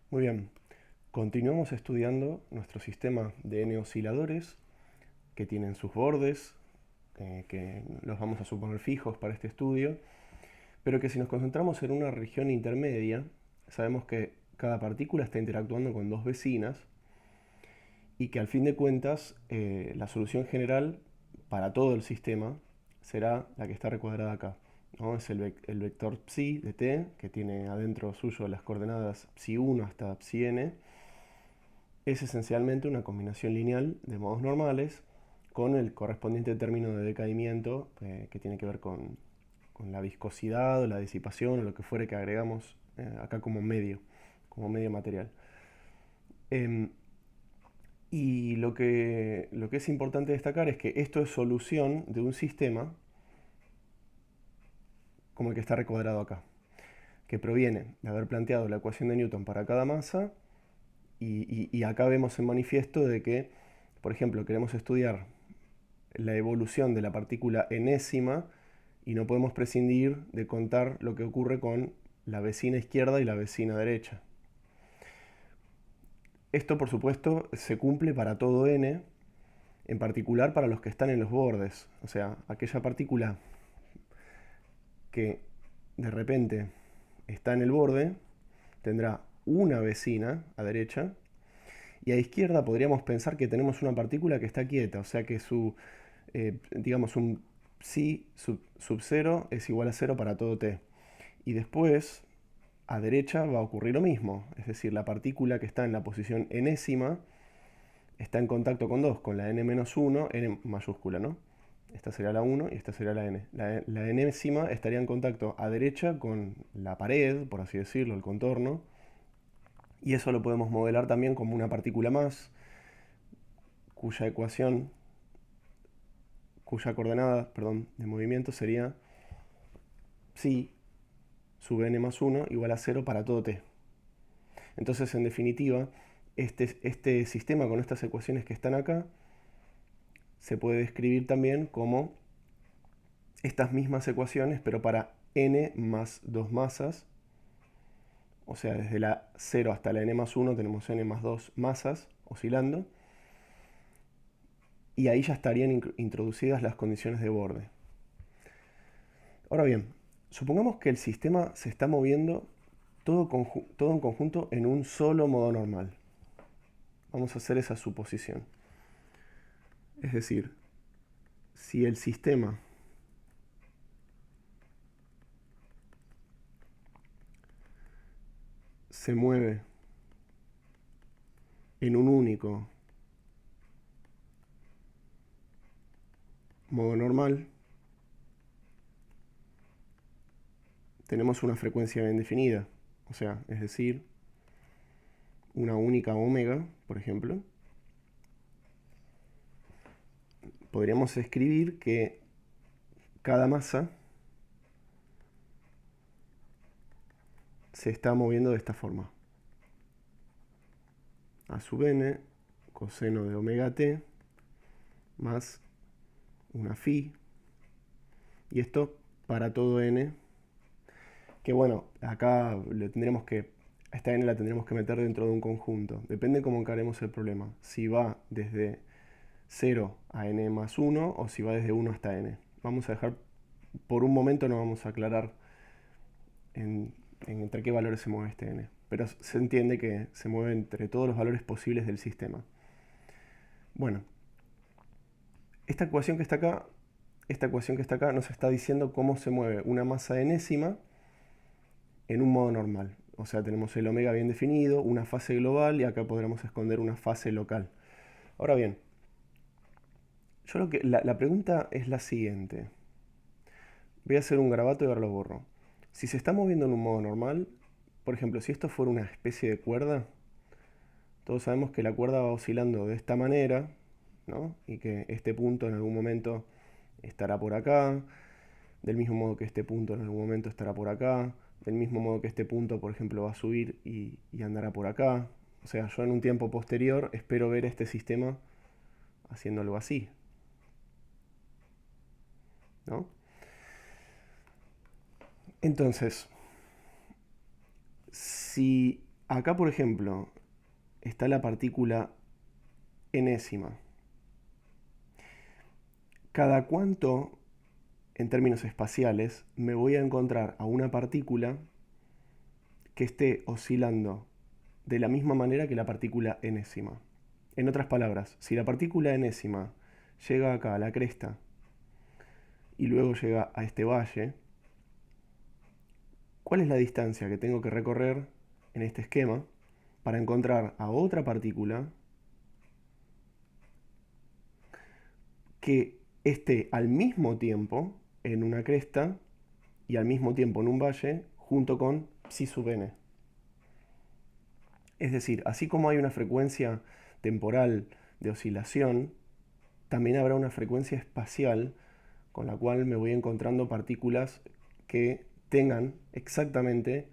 Muy bien, continuamos estudiando nuestro sistema de n osciladores que tienen sus bordes, que los vamos a suponer fijos para este estudio, pero que si nos concentramos en una región intermedia, sabemos que cada partícula está interactuando con dos vecinas y que al fin de cuentas la solución general para todo el sistema será la que está recuadrada acá, ¿no? Es el vector psi de t, que tiene adentro suyo las coordenadas psi1 hasta psi(n). Es esencialmente una combinación lineal de modos normales con el correspondiente término de decaimiento que tiene que ver con la viscosidad o la disipación o lo que fuere que agregamos acá como medio material. Em, y lo que es importante destacar es que esto es solución de un sistema como el que está recuadrado acá, que proviene de haber planteado la ecuación de Newton para cada masa y acá vemos en manifiesto de que, por ejemplo, queremos estudiar la evolución de la partícula enésima y no podemos prescindir de contar lo que ocurre con la vecina izquierda y la vecina derecha. Esto, por supuesto, se cumple para todo n, en particular para los que están en los bordes, o sea, aquella partícula que de repente está en el borde tendrá una vecina a derecha y a izquierda podríamos pensar que tenemos una partícula que está quieta, o sea que digamos, un psi sub 0 es igual a 0 para todo t. Y después, a derecha va a ocurrir lo mismo, es decir, la partícula que está en la posición enésima está en contacto con dos, con la n-1, n mayúscula, ¿no? Esta sería la 1 y esta sería la n. La enésima estaría en contacto a derecha con la pared, por así decirlo, el contorno, y eso lo podemos modelar también como una partícula más, cuya ecuación, cuya coordenada, perdón, de movimiento sería psi sub n más 1 igual a 0 para todo t. Entonces, en definitiva, este sistema con estas ecuaciones que están acá se puede describir también como estas mismas ecuaciones, pero para n más 2 masas. O sea, desde la 0 hasta la n más 1 tenemos n más 2 masas oscilando. Y ahí ya estarían introducidas las condiciones de borde. Ahora bien, supongamos que el sistema se está moviendo todo en conjunto en un solo modo normal. Vamos a hacer esa suposición. Es decir, si el sistema se mueve en un único modo normal, tenemos una frecuencia bien definida. O sea, es decir, una única omega, por ejemplo. Podríamos escribir que cada masa se está moviendo de esta forma. A sub n coseno de omega t más una phi. Y esto para todo n. Que bueno, acá esta n la tendremos que meter dentro de un conjunto. Depende cómo encaremos el problema. Si va desde 0 a n más 1 o si va desde 1 hasta n. Vamos a dejar, por un momento no vamos a aclarar entre qué valores se mueve este n. Pero se entiende que se mueve entre todos los valores posibles del sistema. Bueno, esta ecuación que está acá nos está diciendo cómo se mueve una masa enésima en un modo normal. O sea, tenemos el omega bien definido, una fase global y acá podremos esconder una fase local. Ahora bien, la pregunta es la siguiente. Voy a hacer un garabato y ahora lo borro. Si se está moviendo en un modo normal, por ejemplo, si esto fuera una especie de cuerda, todos sabemos que la cuerda va oscilando de esta manera, ¿no? Y que este punto en algún momento estará por acá, del mismo modo que este punto en algún momento estará por acá, del mismo modo que este punto, por ejemplo, va a subir y andará por acá. O sea, yo en un tiempo posterior espero ver este sistema haciendo algo así, ¿no? Entonces, si Acá, por ejemplo, está la partícula enésima. ¿Cada cuánto, en términos espaciales, me voy a encontrar a una partícula que esté oscilando de la misma manera que la partícula enésima? En otras palabras, si la partícula enésima llega acá a la cresta y luego llega a este valle, ¿cuál es la distancia que tengo que recorrer en este esquema para encontrar a otra partícula que esté al mismo tiempo en una cresta y al mismo tiempo en un valle junto con psi sub n? Es decir, así como hay una frecuencia temporal de oscilación, también habrá una frecuencia espacial con la cual me voy encontrando partículas que tengan exactamente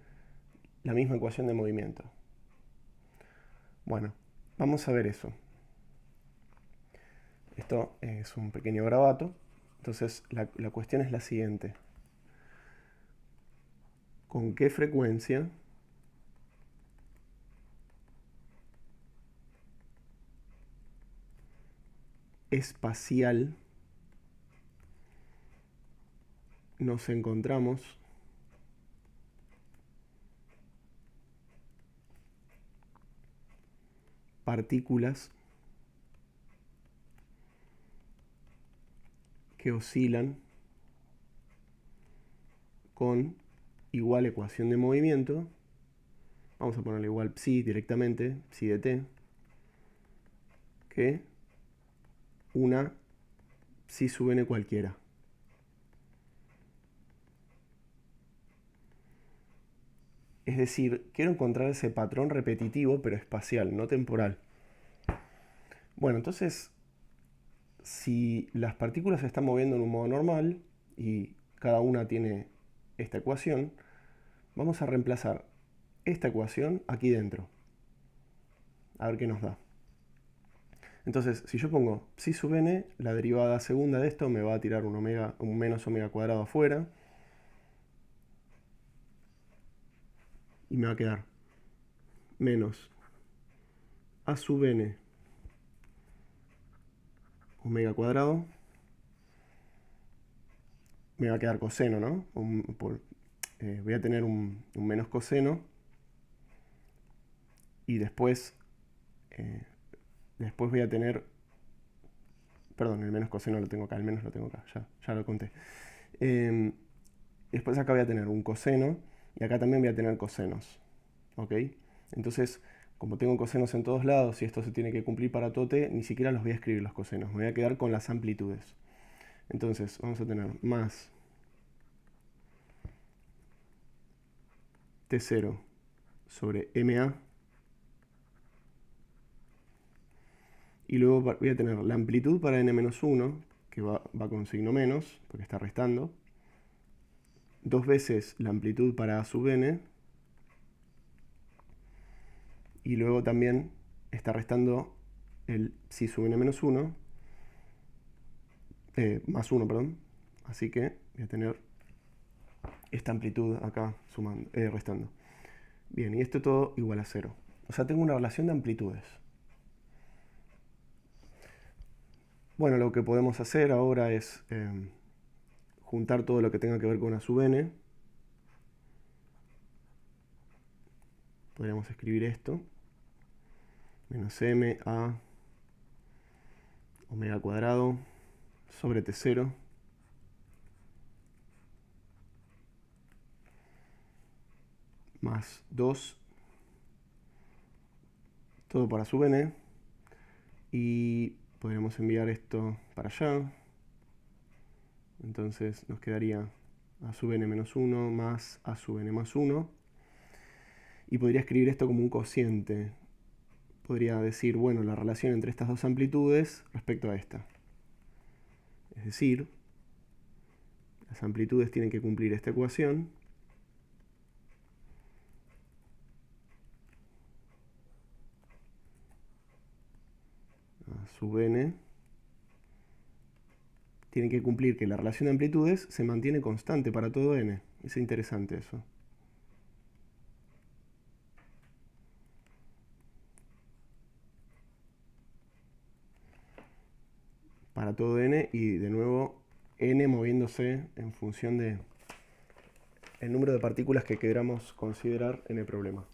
la misma ecuación de movimiento. Bueno, vamos a ver eso. Esto es un pequeño garabato. Entonces la cuestión es la siguiente. ¿Con qué frecuencia espacial nos encontramos partículas que oscilan con igual ecuación de movimiento? Vamos a ponerle igual psi directamente, psi de t, que una psi sub n cualquiera. Es decir, quiero encontrar ese patrón repetitivo, pero espacial, no temporal. Bueno, entonces, si las partículas se están moviendo en un modo normal y cada una tiene esta ecuación, vamos a reemplazar esta ecuación aquí dentro. A ver qué nos da. Entonces, si yo pongo psi sub n, la derivada segunda de esto me va a tirar un menos omega cuadrado afuera. Y me va a quedar menos a sub n omega cuadrado. Me va a quedar coseno, ¿no? Voy a tener un menos coseno. Y después voy a tener... Perdón, el menos coseno lo tengo acá, el menos lo tengo acá, ya lo conté. Después acá voy a tener un coseno y acá también voy a tener cosenos. ¿Ok? Entonces, como tengo cosenos en todos lados y esto se tiene que cumplir para todo t, ni siquiera los voy a escribir los cosenos. Me voy a quedar con las amplitudes. Entonces, vamos a tener más T0 sobre MA. Y luego voy a tener la amplitud para n-1, que va con signo menos, porque está restando. Dos veces la amplitud para a sub n. Y luego también está restando el psi sub n menos 1. Más 1, perdón. Así que voy a tener esta amplitud acá restando. Bien, y esto todo igual a 0. O sea, tengo una relación de amplitudes. Bueno, lo que podemos hacer ahora es juntar todo lo que tenga que ver con a sub n. Podríamos escribir esto. Menos m a omega cuadrado sobre t0 más 2, todo para sub n. Y podríamos enviar esto para allá. Entonces nos quedaría a sub n menos 1 más a sub n más 1. Y podría escribir esto como un cociente. Podría decir, bueno, la relación entre estas dos amplitudes respecto a esta. Es decir, las amplitudes tienen que cumplir esta ecuación. A sub n tiene que cumplir que la relación de amplitudes se mantiene constante para todo n. Es interesante eso. para todo n y de nuevo n moviéndose en función de el número de partículas que queramos considerar en el problema.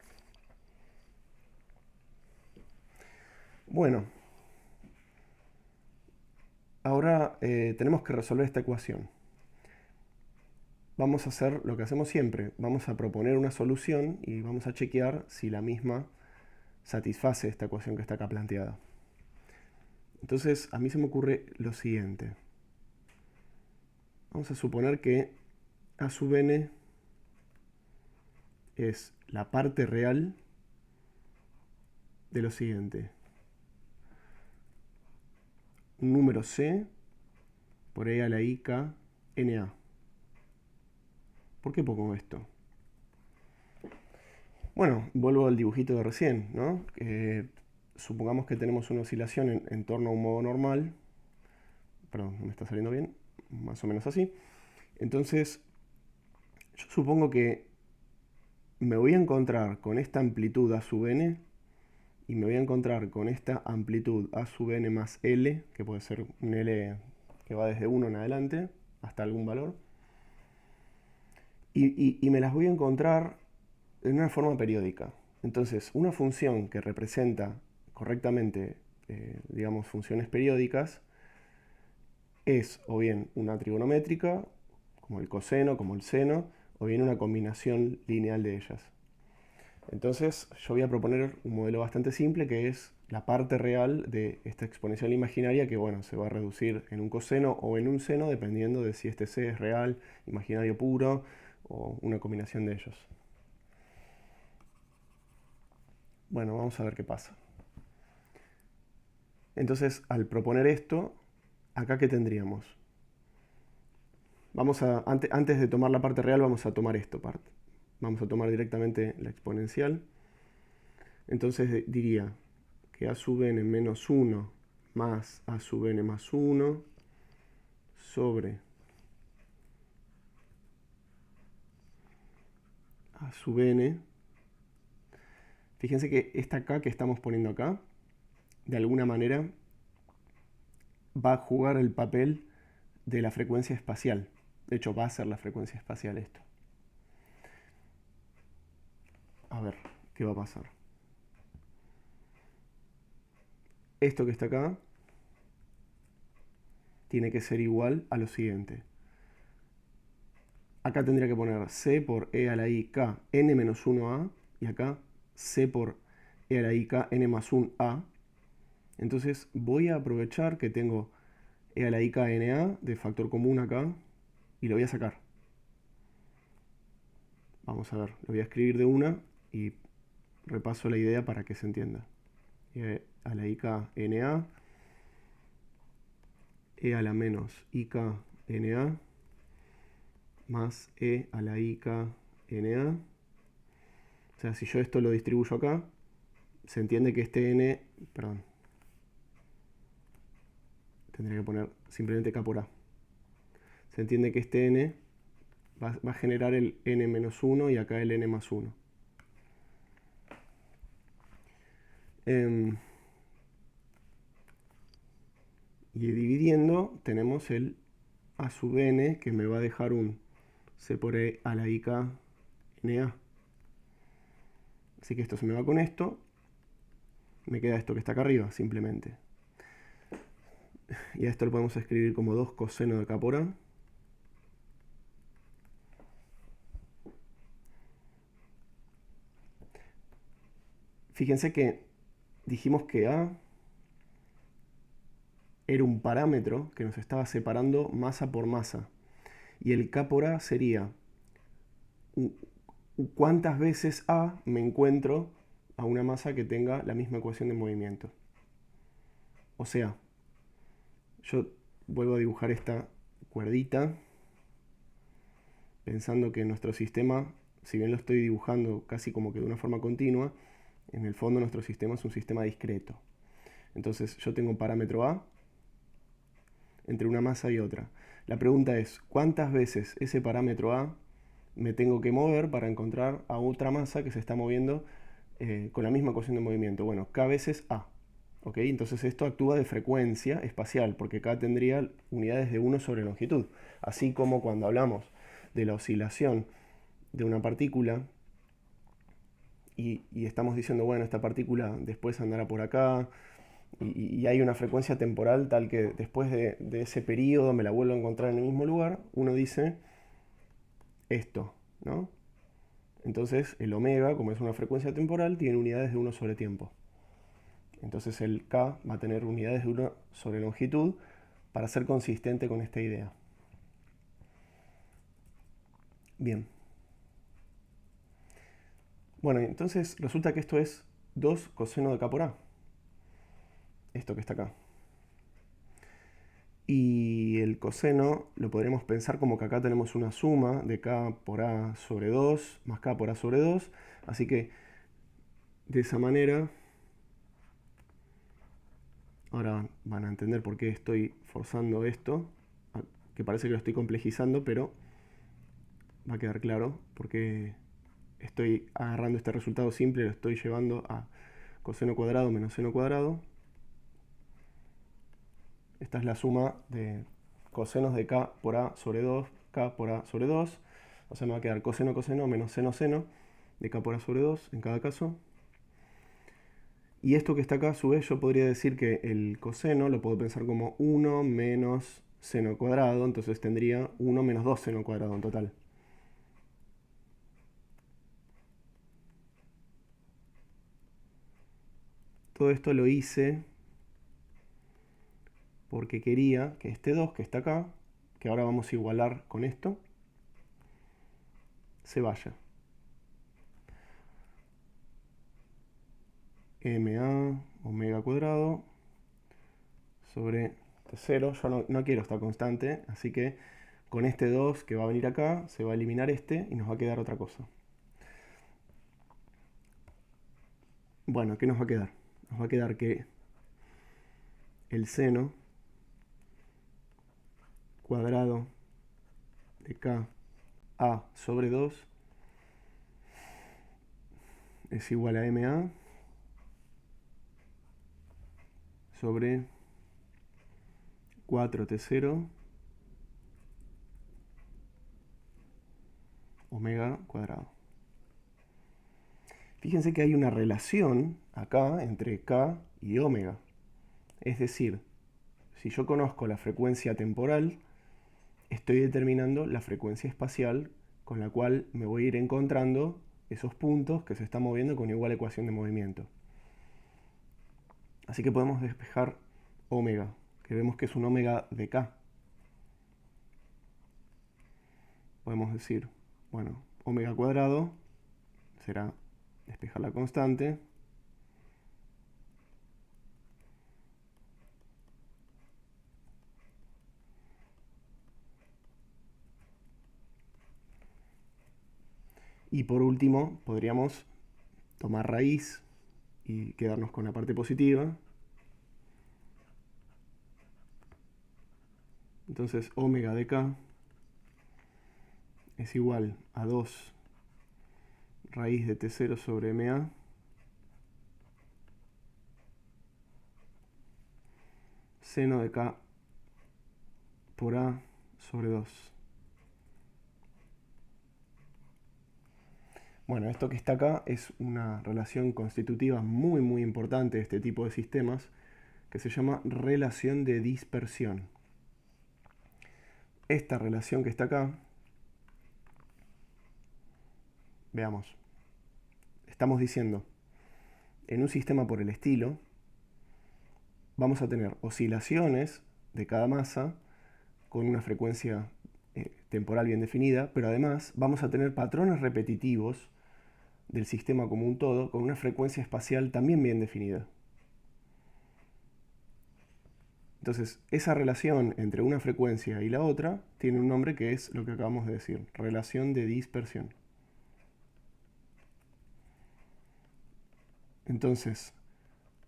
Bueno, ahora tenemos que resolver esta ecuación. Vamos a hacer lo que hacemos siempre. Vamos a proponer una solución y vamos a chequear si la misma satisface esta ecuación que está acá planteada. Entonces, a mí se me ocurre lo siguiente. Vamos a suponer que a sub n es la parte real de lo siguiente. Un número c por e a la i k n a. ¿Por qué pongo esto? Bueno, vuelvo al dibujito de recién, ¿no? Supongamos que tenemos una oscilación en torno a un modo normal. Perdón, no me está saliendo bien. Más o menos así. Entonces, yo supongo que me voy a encontrar con esta amplitud a sub n y me voy a encontrar con esta amplitud a sub n más L, que puede ser un L que va desde 1 en adelante hasta algún valor. Y me las voy a encontrar en una forma periódica. Entonces, una función que representa correctamente, digamos, funciones periódicas, es o bien una trigonométrica, como el coseno, como el seno, o bien una combinación lineal de ellas. Entonces, yo voy a proponer un modelo bastante simple, que es la parte real de esta exponencial imaginaria, que bueno, se va a reducir en un coseno o en un seno, dependiendo de si este c es real, imaginario puro, o una combinación de ellos. Bueno, vamos a ver qué pasa. Entonces, al proponer esto, ¿acá qué tendríamos? Antes de tomar la parte real, vamos a tomar esto parte. Vamos a tomar directamente la exponencial. Entonces diría que a sub n menos 1 más a sub n más 1 sobre a sub n. Fíjense que esta k que estamos poniendo acá, de alguna manera, va a jugar el papel de la frecuencia espacial. De hecho, va a ser la frecuencia espacial esto. A ver, ¿qué va a pasar? Esto que está acá tiene que ser igual a lo siguiente. Acá tendría que poner c por e a la i k n menos 1a y acá c por e a la i k n más 1a. Entonces voy a aprovechar que tengo e a la i k n a de factor común acá y lo voy a sacar. Vamos a ver, lo voy a escribir de una y repaso la idea para que se entienda. E a la i k n a, e a la menos i k n a más e a la i k n a. O sea, si yo esto lo distribuyo acá, se entiende que este n, perdón, tendría que poner simplemente k por a. Se entiende que este n va a generar el n menos 1 y acá el n más 1. Y dividiendo tenemos el a sub n, que me va a dejar un c por e a la i k n a. Así que esto se me va con esto. Me queda esto que está acá arriba, simplemente. Y a esto lo podemos escribir como 2 coseno de k por a. Fíjense que dijimos que a era un parámetro que nos estaba separando masa por masa. Y el k por a sería cuántas veces a me encuentro a una masa que tenga la misma ecuación de movimiento. O sea, yo vuelvo a dibujar esta cuerdita pensando que nuestro sistema, si bien lo estoy dibujando casi como que de una forma continua, en el fondo nuestro sistema es un sistema discreto. Entonces yo tengo un parámetro a entre una masa y otra. La pregunta es, ¿cuántas veces ese parámetro a me tengo que mover para encontrar a otra masa que se está moviendo con la misma ecuación de movimiento? Bueno, k veces a. ¿Ok? Entonces esto actúa de frecuencia espacial, porque K tendría unidades de 1 sobre longitud. Así como cuando hablamos de la oscilación de una partícula y estamos diciendo, bueno, esta partícula después andará por acá, y hay una frecuencia temporal tal que después de ese periodo me la vuelvo a encontrar en el mismo lugar, uno dice esto, ¿no? Entonces el omega, como es una frecuencia temporal, tiene unidades de 1 sobre tiempo. Entonces el K va a tener unidades de 1 sobre longitud para ser consistente con esta idea. Bien. Bueno, entonces resulta que esto es 2 coseno de K por A. Esto que está acá. Y el coseno lo podremos pensar como que acá tenemos una suma de K por A sobre 2 más K por A sobre 2. Así que de esa manera, ahora van a entender por qué estoy forzando esto, que parece que lo estoy complejizando, pero va a quedar claro porque estoy agarrando este resultado simple y lo estoy llevando a coseno cuadrado menos seno cuadrado. Esta es la suma de cosenos de K por A sobre 2, K por A sobre 2. O sea, me va a quedar coseno coseno menos seno seno de K por A sobre 2 en cada caso. Y esto que está acá, a su vez, yo podría decir que el coseno lo puedo pensar como 1 menos seno cuadrado. Entonces tendría 1 menos 2 seno cuadrado en total. Todo esto lo hice porque quería que este 2 que está acá, que ahora vamos a igualar con esto, se vaya. MA omega cuadrado sobre T0. Yo no quiero esta constante, así que con este 2 que va a venir acá, se va a eliminar este y nos va a quedar otra cosa. Bueno, ¿qué nos va a quedar? Nos va a quedar que el seno cuadrado de K A sobre 2 es igual a MA sobre 4T0 omega cuadrado. Fíjense que hay una relación acá entre K y omega. Es decir, si yo conozco la frecuencia temporal, estoy determinando la frecuencia espacial con la cual me voy a ir encontrando esos puntos que se están moviendo con igual ecuación de movimiento. Así que podemos despejar omega, que vemos que es un omega de K. Podemos decir, bueno, omega cuadrado será despejar la constante. Y por último, podríamos tomar raíz y quedarnos con la parte positiva. Entonces, omega de K es igual a 2 raíz de T0 sobre MA seno de K por A sobre 2. Bueno, esto que está acá es una relación constitutiva muy importante de este tipo de sistemas que se llama relación de dispersión. Esta relación que está acá, veamos, estamos diciendo, en un sistema por el estilo, vamos a tener oscilaciones de cada masa con una frecuencia temporal bien definida, pero además vamos a tener patrones repetitivos del sistema como un todo con una frecuencia espacial también bien definida. Entonces, esa relación entre una frecuencia y la otra tiene un nombre que es lo que acabamos de decir, relación de dispersión. Entonces,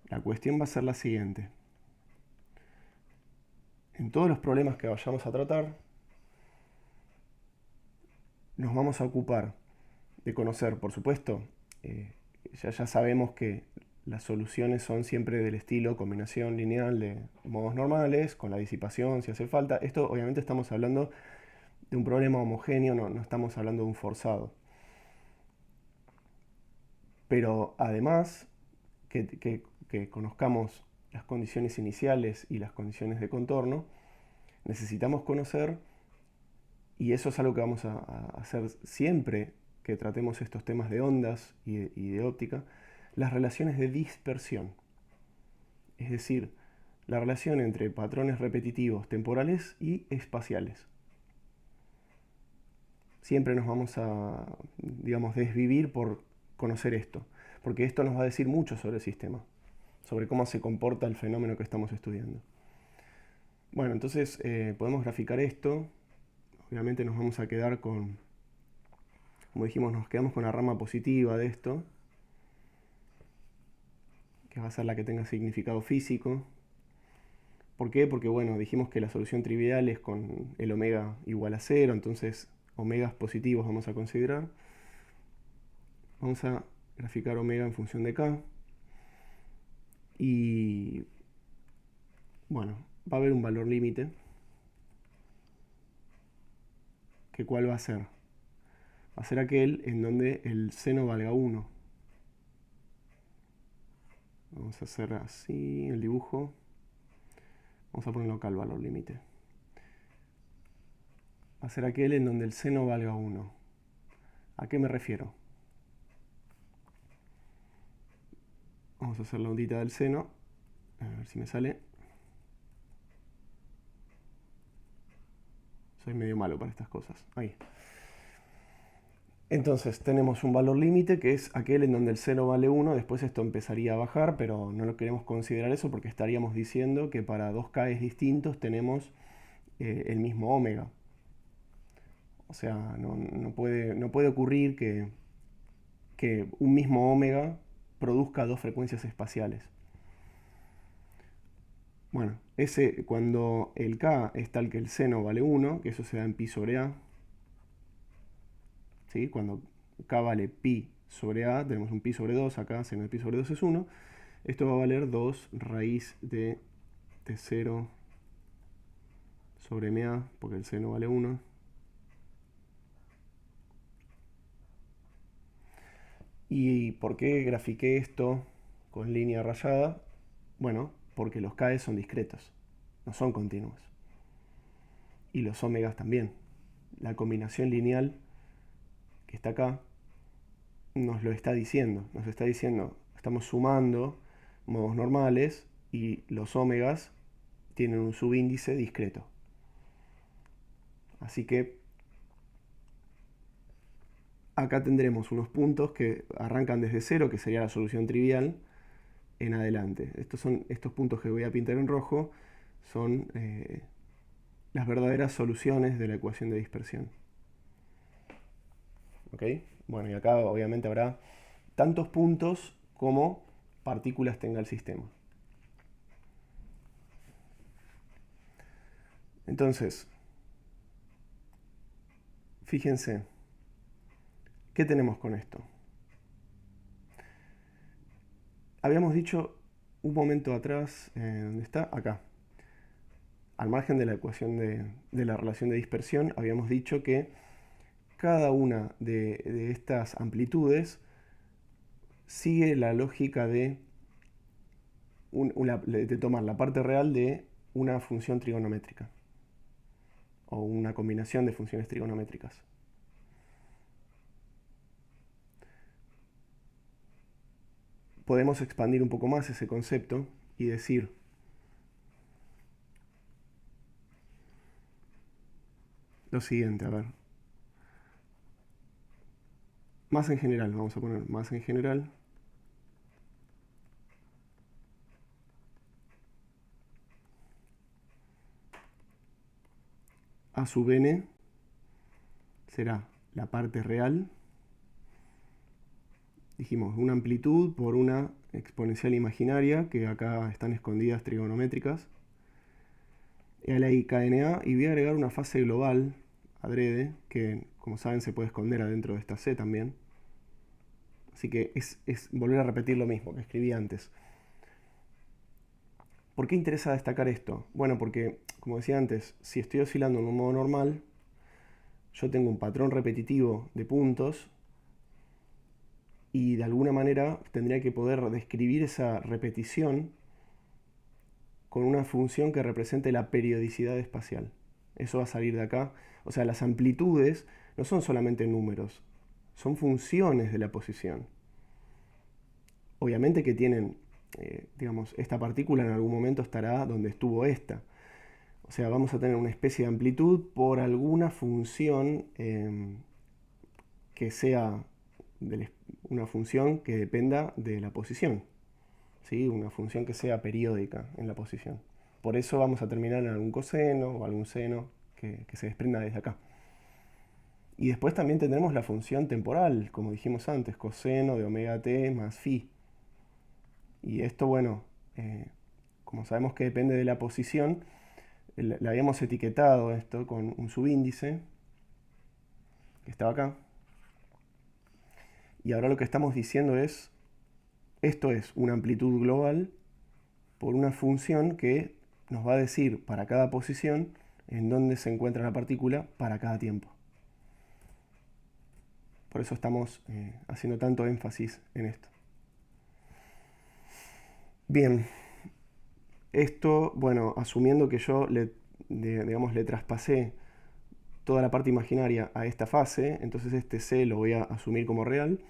la cuestión va a ser la siguiente. En todos los problemas que vayamos a tratar, nos vamos a ocupar de conocer, por supuesto, ya sabemos que las soluciones son siempre del estilo combinación lineal de modos normales, con la disipación si hace falta. Esto obviamente estamos hablando de un problema homogéneo, no estamos hablando de un forzado. Pero además que conozcamos las condiciones iniciales y las condiciones de contorno, necesitamos conocer, y eso es algo que vamos a hacer siempre que tratemos estos temas de ondas y de óptica, las relaciones de dispersión. Es decir, la relación entre patrones repetitivos temporales y espaciales. Siempre nos vamos a, digamos, desvivir por conocer esto, porque esto nos va a decir mucho sobre el sistema, sobre cómo se comporta el fenómeno que estamos estudiando. Bueno, entonces podemos graficar esto. Obviamente nos vamos a quedar con, como dijimos, nos quedamos con la rama positiva de esto, que va a ser la que tenga significado físico. ¿Por qué? Porque bueno, dijimos que la solución trivial es con el omega igual a 0, entonces omegas positivos vamos a considerar. Vamos a graficar omega en función de k. Y bueno, va a haber un valor límite. ¿Que cuál va a ser? Va a ser aquel en donde el seno valga 1. Vamos a hacer así el dibujo. Vamos a ponerlo acá el valor límite. Va a ser aquel en donde el seno valga 1. ¿A qué me refiero? Vamos a hacer la ondita del seno. A ver si me sale. Soy medio malo para estas cosas. Ahí. Entonces tenemos un valor límite que es aquel en donde el seno vale 1. Después esto empezaría a bajar, pero no lo queremos considerar eso porque estaríamos diciendo que para dos k's distintos tenemos el mismo omega. O sea, no puede ocurrir que un mismo omega produzca dos frecuencias espaciales. Bueno, cuando el k es tal que el seno vale 1, que eso se da en pi sobre a, ¿sí? Cuando k vale pi sobre a, tenemos un pi sobre 2 acá, seno de pi sobre 2 es 1, esto va a valer 2 raíz de t0 sobre ma, porque el seno vale 1. ¿Y por qué grafiqué esto con línea rayada? Bueno, porque los k son discretos, no son continuos. Y los omegas también. La combinación lineal que está acá nos lo está diciendo. Nos está diciendo, estamos sumando modos normales y los omegas tienen un subíndice discreto. Así que acá tendremos unos puntos que arrancan desde 0, que sería la solución trivial, en adelante. Estos puntos que voy a pintar en rojo son las verdaderas soluciones de la ecuación de dispersión. ¿Ok? Bueno, y acá obviamente habrá tantos puntos como partículas tenga el sistema. Entonces, fíjense, ¿qué tenemos con esto? Habíamos dicho un momento atrás, ¿dónde está? Acá. Al margen de la ecuación de la relación de dispersión, habíamos dicho que cada una de estas amplitudes sigue la lógica de tomar la parte real de una función trigonométrica o una combinación de funciones trigonométricas. Podemos expandir un poco más ese concepto y decir lo siguiente, a ver. Más en general, vamos a poner más en general. A sub n será la parte real. Dijimos una amplitud por una exponencial imaginaria, que acá están escondidas trigonométricas. LIKNA, y voy a agregar una fase global, adrede, que como saben se puede esconder adentro de esta C también. Así que es volver a repetir lo mismo que escribí antes. ¿Por qué interesa destacar esto? Bueno, porque, como decía antes, si estoy oscilando en un modo normal, yo tengo un patrón repetitivo de puntos y de alguna manera tendría que poder describir esa repetición con una función que represente la periodicidad espacial. Eso va a salir de acá. O sea, las amplitudes no son solamente números, son funciones de la posición. Obviamente que tienen, digamos, esta partícula en algún momento estará donde estuvo esta. O sea, vamos a tener una especie de amplitud por alguna función que sea una función que dependa de la posición. ¿Sí? Una función que sea periódica en la posición. Por eso vamos a terminar en algún coseno o algún seno que se desprenda desde acá. Y después también tendremos la función temporal, como dijimos antes, coseno de omega t más phi. Y esto, bueno, como sabemos que depende de la posición, le habíamos etiquetado esto con un subíndice que estaba acá. Y ahora lo que estamos diciendo es, esto es una amplitud global por una función que nos va a decir para cada posición en dónde se encuentra la partícula para cada tiempo. Por eso estamos haciendo tanto énfasis en esto. Bien, esto, bueno, asumiendo que yo le traspasé toda la parte imaginaria a esta fase, entonces este C lo voy a asumir como real.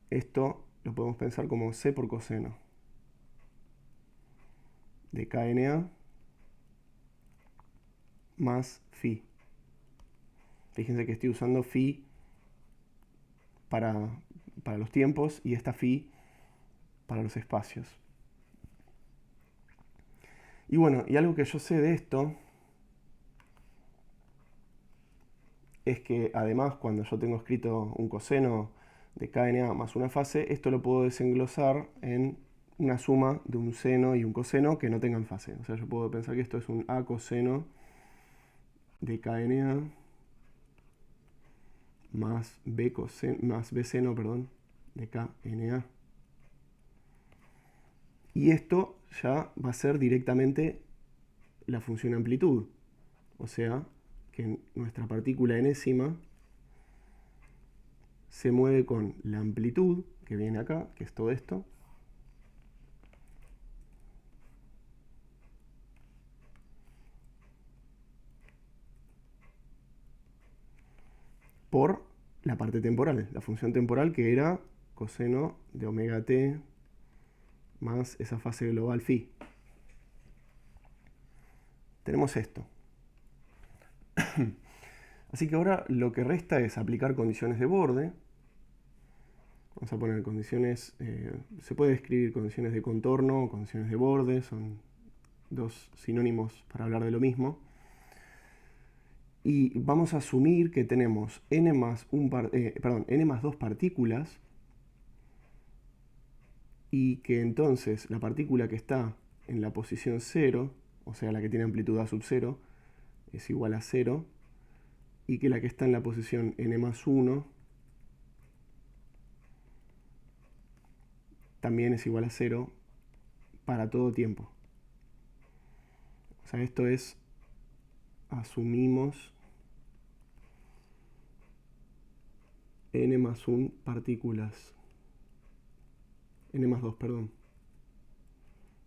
Esto lo podemos pensar como C por coseno de KNA más phi. Fíjense que estoy usando phi para los tiempos y esta phi para los espacios. Y bueno, y algo que yo sé de esto es que además cuando yo tengo escrito un coseno de KNA más una fase, esto lo puedo desenglosar en una suma de un seno y un coseno que no tengan fase. O sea, yo puedo pensar que esto es un A coseno de KNA más B seno, perdón, de KNA. Y esto ya va a ser directamente la función amplitud. O sea, que nuestra partícula enésima se mueve con la amplitud que viene acá, que es todo esto, por la parte temporal, la función temporal que era coseno de omega t más esa fase global phi. Tenemos esto. Así que ahora lo que resta es aplicar condiciones de borde. Vamos a poner condiciones, se puede escribir condiciones de contorno o condiciones de borde, son dos sinónimos para hablar de lo mismo. Y vamos a asumir que tenemos n más, n más 2 partículas y que entonces la partícula que está en la posición 0, o sea la que tiene amplitud a sub 0, es igual a 0, y que la que está en la posición n más 1 también es igual a 0 para todo tiempo. O sea, esto es, asumimos n más 1 partículas, n más 2, perdón,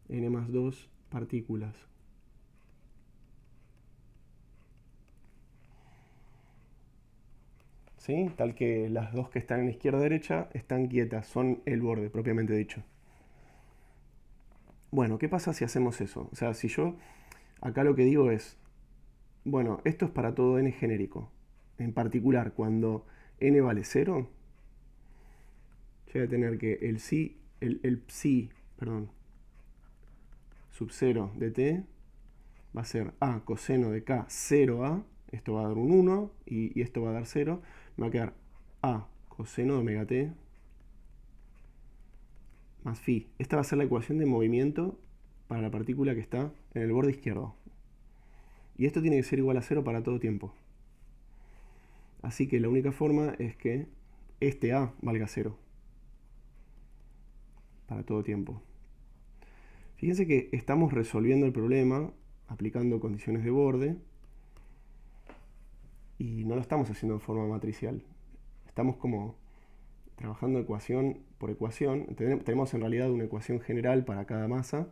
n más 2 partículas. ¿Sí? Tal que las dos que están en izquierda y derecha están quietas, son el borde propiamente dicho. Bueno, ¿qué pasa si hacemos eso? O sea, si yo acá lo que digo es, bueno, esto es para todo n genérico. En particular, cuando n vale 0, yo voy a tener que el psi, perdón, sub 0 de t va a ser a coseno de k 0a, esto va a dar un 1 y esto va a dar 0, me va a quedar a coseno de omega t más phi. Esta va a ser la ecuación de movimiento para la partícula que está en el borde izquierdo. Y esto tiene que ser igual a 0 para todo tiempo. Así que la única forma es que este A valga 0 para todo tiempo. Fíjense que estamos resolviendo el problema aplicando condiciones de borde y no lo estamos haciendo en forma matricial. Estamos como trabajando ecuación por ecuación. Tenemos en realidad una ecuación general para cada masa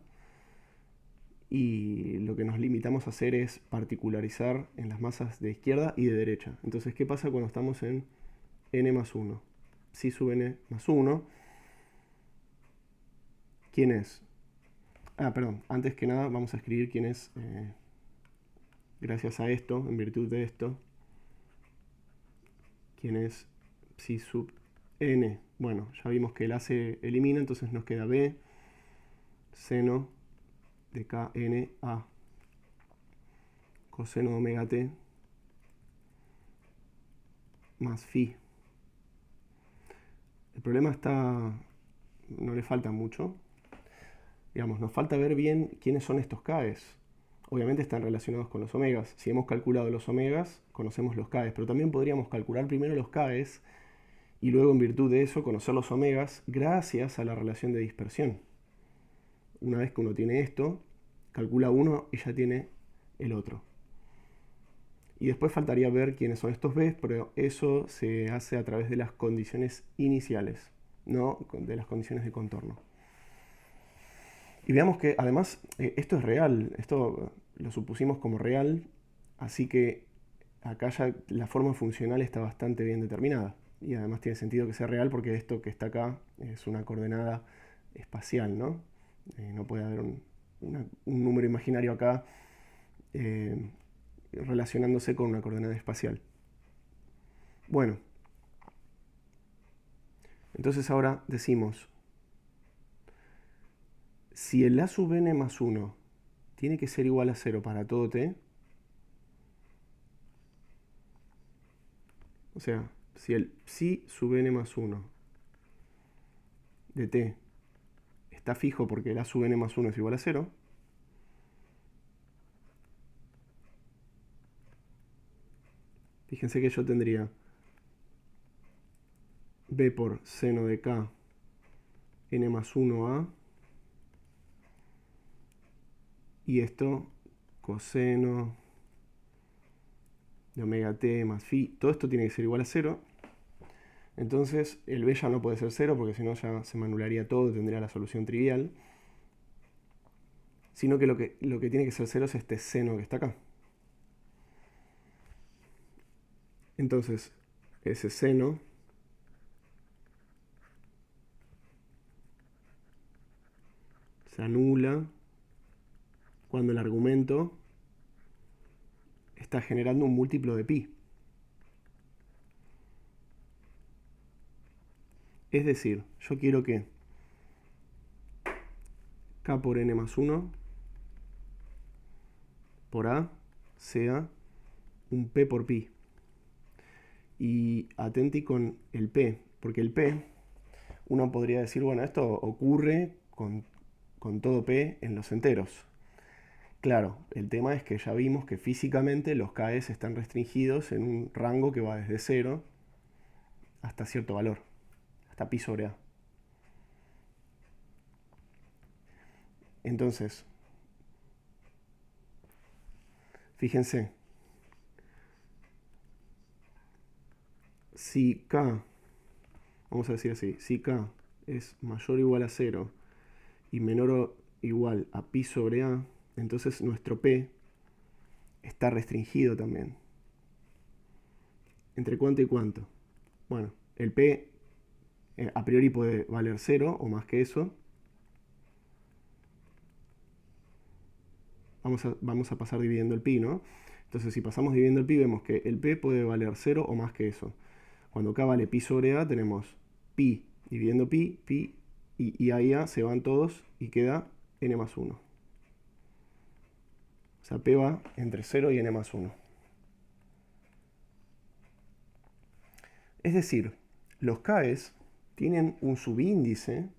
y lo que nos limitamos a hacer es particularizar en las masas de izquierda y de derecha. Entonces, ¿qué pasa cuando estamos en n más 1? Psi sub n más 1. ¿Quién es? Perdón, antes que nada vamos a escribir quién es, gracias a esto, en virtud de esto, quién es psi sub n. Bueno, ya vimos que el a se elimina, entonces nos queda b seno de kna coseno de omega t más phi. El problema está, no le falta mucho. Digamos, nos falta ver bien quiénes son estos k's. Obviamente están relacionados con los omegas. Si hemos calculado los omegas, conocemos los k's, pero también podríamos calcular primero los k's y luego, en virtud de eso, conocer los omegas gracias a la relación de dispersión. Una vez que uno tiene esto, calcula uno y ya tiene el otro. Y después faltaría ver quiénes son estos b's, pero eso se hace a través de las condiciones iniciales, no de las condiciones de contorno. Y veamos que además esto es real, esto lo supusimos como real, así que acá ya la forma funcional está bastante bien determinada. Y además tiene sentido que sea real porque esto que está acá es una coordenada espacial, ¿no? No puede haber un número imaginario acá relacionándose con una coordenada espacial. Bueno, entonces ahora decimos, si el a sub n más 1 tiene que ser igual a 0 para todo t, o sea, si el psi sub n más 1 de t está fijo porque el a sub n más 1 es igual a 0, fíjense que yo tendría b por seno de k n más 1a y esto coseno de omega t más phi. Todo esto tiene que ser igual a 0. Entonces el b ya no puede ser 0 porque si no ya se me anularía todo, tendría la solución trivial. Sino que lo que tiene que ser 0 es este seno que está acá. Entonces ese seno se anula cuando el argumento está generando un múltiplo de pi. Es decir, yo quiero que k por n más 1 por a sea un p por pi. Y atenti con el p, porque el p, uno podría decir, bueno, esto ocurre con todo p en los enteros. Claro, el tema es que ya vimos que físicamente los k's están restringidos en un rango que va desde 0 hasta cierto valor, hasta pi sobre a. Entonces, fíjense, si k, vamos a decir así, si k es mayor o igual a 0 y menor o igual a pi sobre a, entonces nuestro p está restringido también. ¿Entre cuánto y cuánto? Bueno, el p a priori puede valer 0 o más que eso. Vamos a pasar dividiendo el pi, ¿no? Entonces si pasamos dividiendo el pi vemos que el p puede valer 0 o más que eso. Cuando k vale pi sobre a tenemos pi dividiendo pi, pi y a y a se van todos y queda n más 1. O sea, p va entre 0 y n más 1. Es decir, los k's tienen un subíndice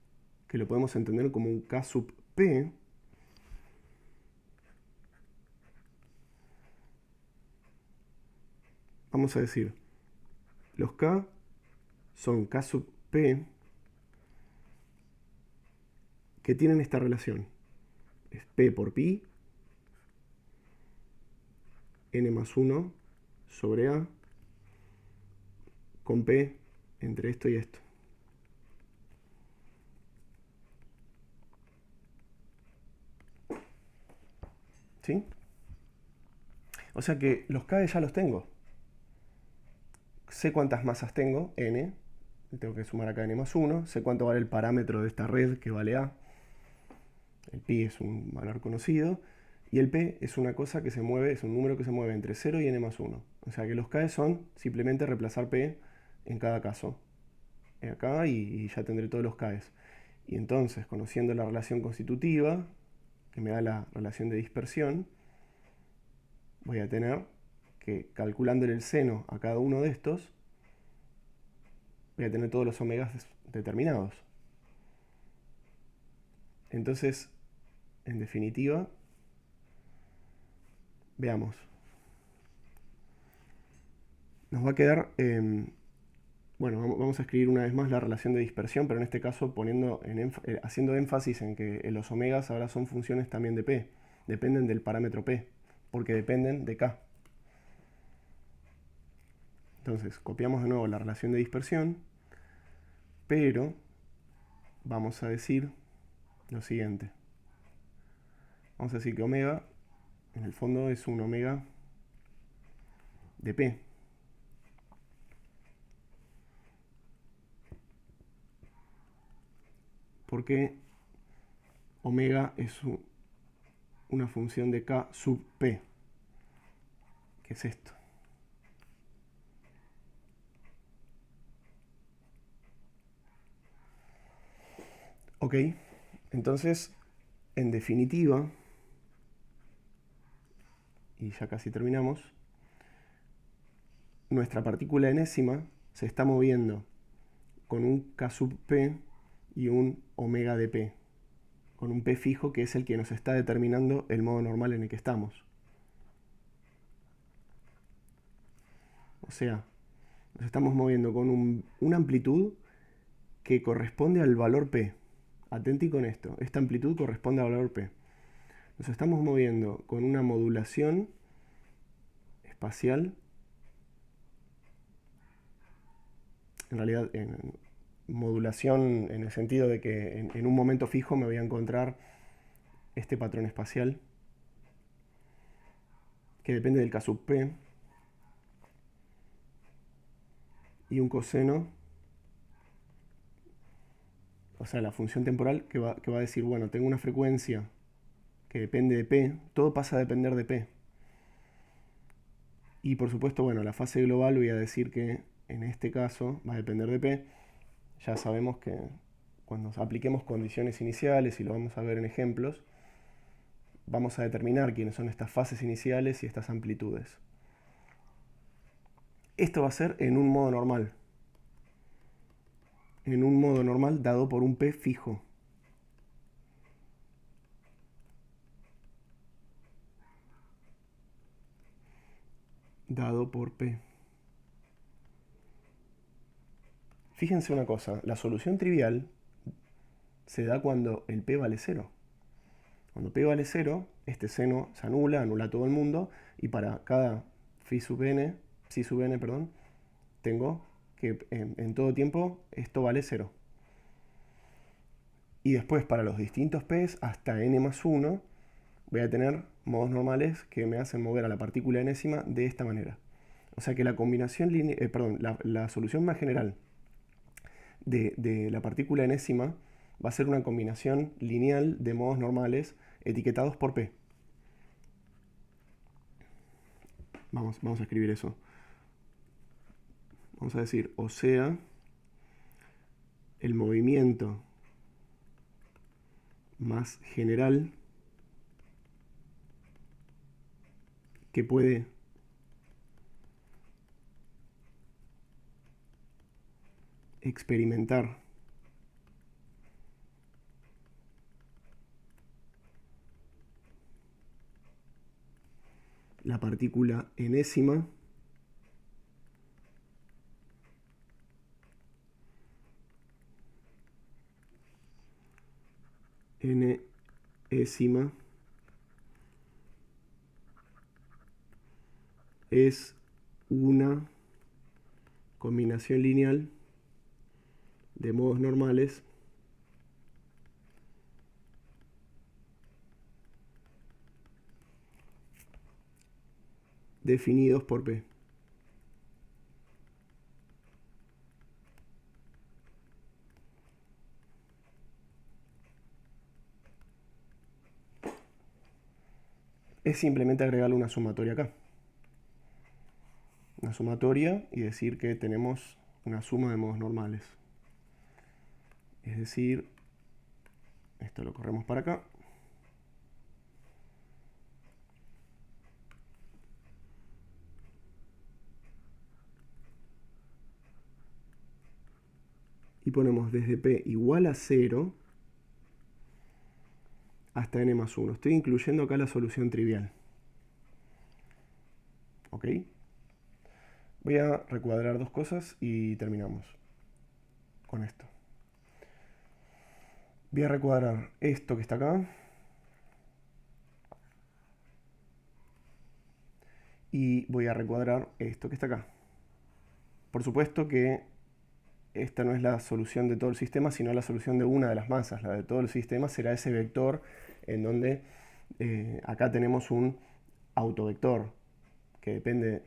que lo podemos entender como un k sub p, vamos a decir, los k son K sub P que tienen esta relación. Es P por pi, n más 1 sobre A, con P entre esto y esto. ¿Sí? O sea que los K ya los tengo. Sé cuántas masas tengo, n. Tengo que sumar acá n más 1. Sé cuánto vale el parámetro de esta red, que vale A. El pi es un valor conocido. Y el p es una cosa que se mueve, es un número que se mueve entre 0 y n más 1. O sea que los k son simplemente reemplazar p en cada caso. Acá y ya tendré todos los k. Y entonces, conociendo la relación constitutiva, que me da la relación de dispersión, voy a tener que, calculándole el seno a cada uno de estos, voy a tener todos los omegas determinados. Entonces, en definitiva, veamos. Nos va a quedar, bueno, vamos a escribir una vez más la relación de dispersión, pero en este caso haciendo énfasis en que los omegas ahora son funciones también de P. Dependen del parámetro P, porque dependen de K. Entonces, copiamos de nuevo la relación de dispersión, pero vamos a decir lo siguiente. Vamos a decir que omega, en el fondo, es un omega de P. Porque omega es una función de K sub P, que es esto. Ok, entonces, en definitiva, y ya casi terminamos, nuestra partícula enésima se está moviendo con un K sub P y un omega de P, con un P fijo que es el que nos está determinando el modo normal en el que estamos. O sea, nos estamos moviendo con una amplitud que corresponde al valor P. Atenti con esto, esta amplitud corresponde al valor P. Nos estamos moviendo con una modulación espacial, en realidad modulación en el sentido de que en un momento fijo me voy a encontrar este patrón espacial que depende del K sub P y un coseno, o sea, la función temporal que va a decir, bueno, tengo una frecuencia que depende de P, todo pasa a depender de P. Y por supuesto, bueno, la fase global voy a decir que en este caso va a depender de P. Ya sabemos que cuando apliquemos condiciones iniciales, y lo vamos a ver en ejemplos, vamos a determinar quiénes son estas fases iniciales y estas amplitudes. Esto va a ser en un modo normal. En un modo normal dado por un P fijo. Dado por P. Fíjense una cosa, la solución trivial se da cuando el P vale 0. Cuando P vale 0, este seno se anula todo el mundo, y para cada psi sub n, tengo que en todo tiempo esto vale 0. Y después para los distintos P's hasta n más 1 voy a tener modos normales que me hacen mover a la partícula enésima de esta manera. O sea que la combinación la solución más general de la partícula enésima va a ser una combinación lineal de modos normales etiquetados por P. Vamos a escribir eso. Vamos a decir, o sea, el movimiento más general que puede experimentar la partícula enésima Nésima es una combinación lineal de modos normales definidos por P. Es simplemente agregarle una sumatoria acá. Una sumatoria y decir que tenemos una suma de modos normales. Es decir, esto lo corremos para acá. Y ponemos desde P igual a 0 hasta n más 1. Estoy incluyendo acá la solución trivial. ¿Ok? Voy a recuadrar dos cosas y terminamos con esto. Voy a recuadrar esto que está acá. Y voy a recuadrar esto que está acá. Por supuesto que esta no es la solución de todo el sistema, sino la solución de una de las masas. La de todo el sistema será ese vector en donde acá tenemos un autovector que depende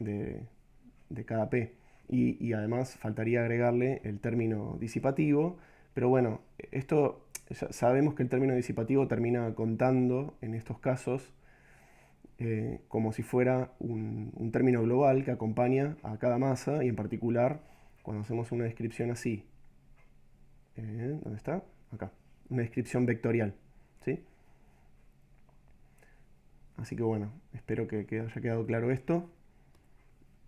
de cada P. Y además faltaría agregarle el término disipativo. Pero bueno, esto ya sabemos que el término disipativo termina contando en estos casos como si fuera un término global que acompaña a cada masa y en particular cuando hacemos una descripción así. ¿Dónde está? Acá. Una descripción vectorial. ¿Sí? Así que bueno, espero que haya quedado claro esto.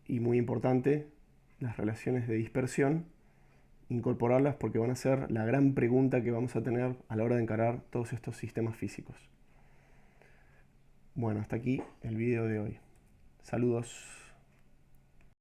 Y muy importante, las relaciones de dispersión, incorporarlas porque van a ser la gran pregunta que vamos a tener a la hora de encarar todos estos sistemas físicos. Bueno, hasta aquí el video de hoy. Saludos.